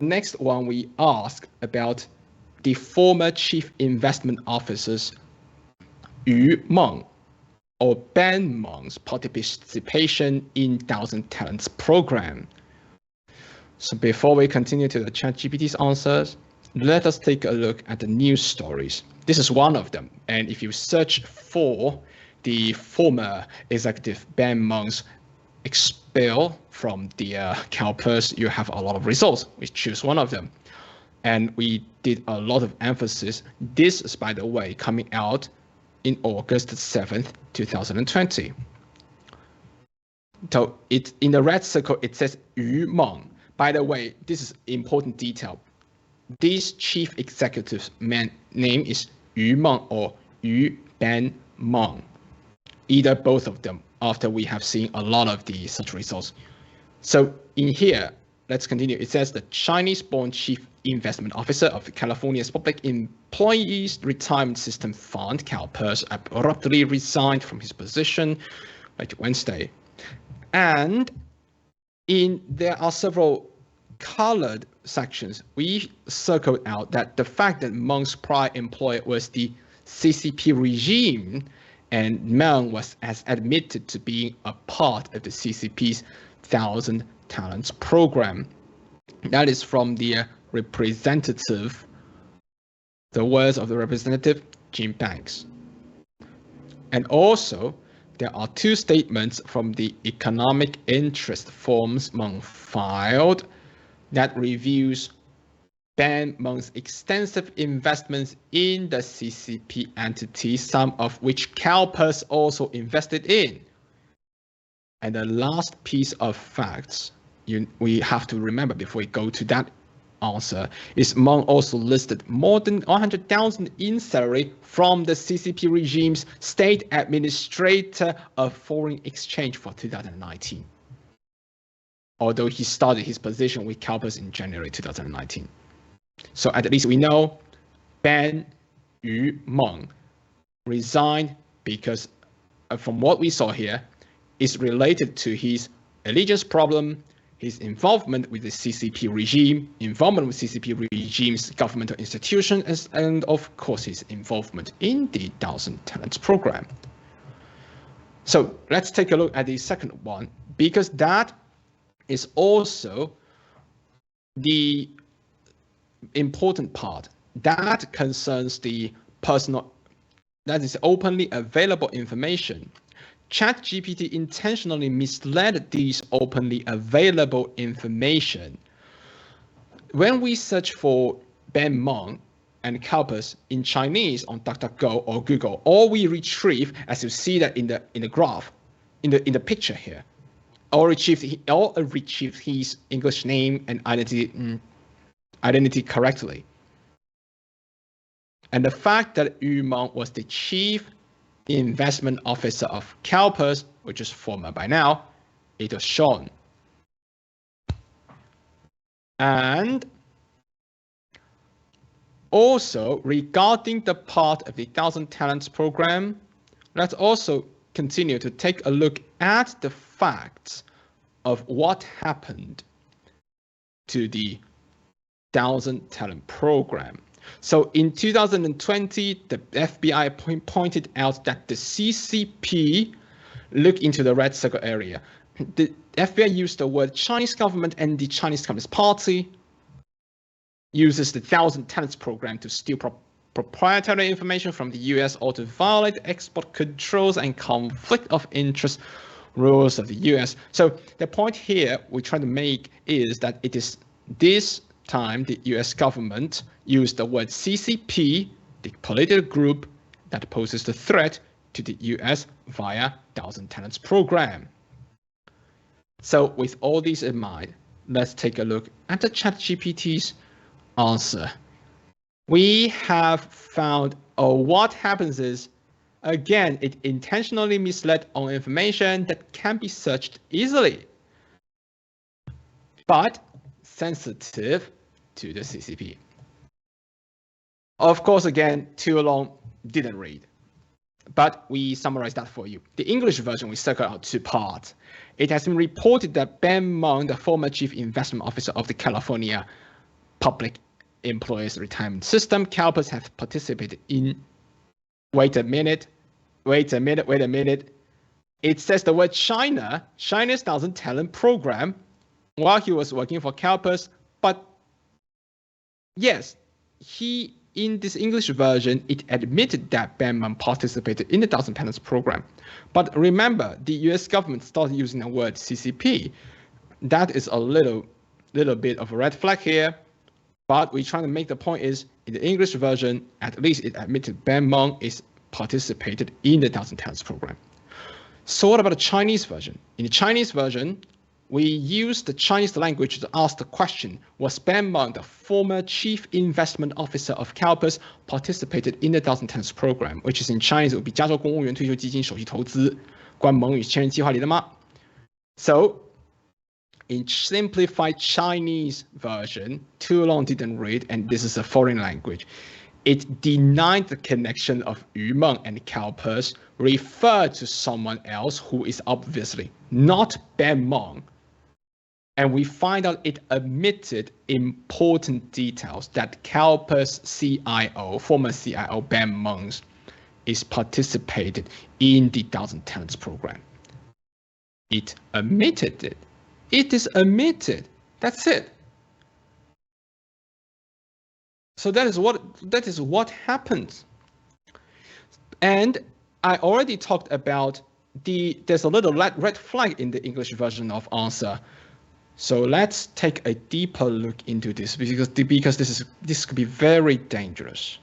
Next one, we ask about the former chief investment officers Yu Meng or Ben Meng's participation in Thousand Talents program. So before we continue to the ChatGPT's answers, let us take a look at the news stories. This is one of them. And if you search for the former executive Ben Meng's expel from the CalPERS, you have a lot of results. We choose one of them. And we did a lot of emphasis. This is, by the way, coming out in August 7th, 2020. So in the red circle, it says Yu Meng. By the way, this is important detail. This chief executive's name is Yu Meng or Yu Ben Meng. Either both of them, after we have seen a lot of the such results. So in here, let's continue. It says the Chinese-born chief investment officer of California's Public Employees Retirement System Fund, CalPERS, abruptly resigned from his position like Wednesday. And there are several colored sections. We circled out that the fact that Meng's prior employer was the CCP regime, and Meng was as admitted to being a part of the CCP's Thousand Talents program. That is from the representative, the words of the representative, Jim Banks. And also, there are two statements from the economic interest forms Meng filed that reviews Ben Meng's extensive investments in the CCP entity, some of which CalPERS also invested in. And the last piece of facts we have to remember before we go to that answer is Meng also listed more than 100,000 in salary from the CCP regime's State Administrator of Foreign Exchange for 2019. Although he started his position with CalPERS in January 2019. So at least we know Ben Yu Meng resigned because from what we saw here is related to his allegiance problem, his involvement with the CCP regime, involvement with CCP regime's governmental institutions, and of course his involvement in the Thousand Talents program. So let's take a look at the second one, because that is also the important part. That concerns the personal, that is openly available information. ChatGPT intentionally misled these openly available information. When we search for Ben Meng and CalPERS in Chinese on DuckDuckGo or Google, all we retrieve, as you see that in the graph, in the picture here, all retrieved his English name and identity correctly. And the fact that Yu Meng was the chief investment officer of CalPERS, which is former by now, it was shown. And also regarding the part of the Thousand Talents program, let's also continue to take a look at the facts of what happened to the Thousand Talent program. So in 2020, the FBI pointed out that the CCP, look into the red circle area, the FBI used the word Chinese government and the Chinese Communist Party uses the Thousand Talents program to steal proprietary information from the US or to violate export controls and conflict of interest rules of the US. So the point here we try to make is that it is this time the US government used the word CCP, the political group that poses the threat to the US via Thousand Talents program. So with all these in mind, let's take a look at the ChatGPT's answer. We have found, what happens is, again, it intentionally misled on information that can be searched easily, but sensitive to the CCP. Of course, again, too long, didn't read, but we summarized that for you. The English version, we circled out two parts. It has been reported that Ben Meng, the former chief investment officer of the California public employees retirement system. CalPERS have participated in. Wait a minute. It says the word China's Thousand Talent Program while he was working for CalPERS, but yes, in this English version, it admitted that Ben Meng participated in the Thousand Talents Program. But remember, the US government started using the word CCP. That is a little bit of a red flag here. But we're trying to make the point is, in the English version, at least it admitted Ben Meng is participated in the Thousand Talents Program. So what about the Chinese version? In the Chinese version, we use the Chinese language to ask the question, was Ben Meng, the former chief investment officer of CalPERS, participated in the Thousand Talents Program, which is in Chinese, it would be 加州公务员退休基金首席投资关蒙与千人计划里的吗? So, in simplified Chinese version, too long didn't read, and this is a foreign language. It denied the connection of Yu Meng and CalPERS, referred to someone else who is obviously not Ben Meng. And we find out it omitted important details that CalPERS CIO, former CIO Ben Meng, is participated in the Thousand Talents Program. It omitted it. It is omitted. That's it. So that is what happens. And I already talked about there's a little red flag in the English version of answer. So let's take a deeper look into this because this could be very dangerous.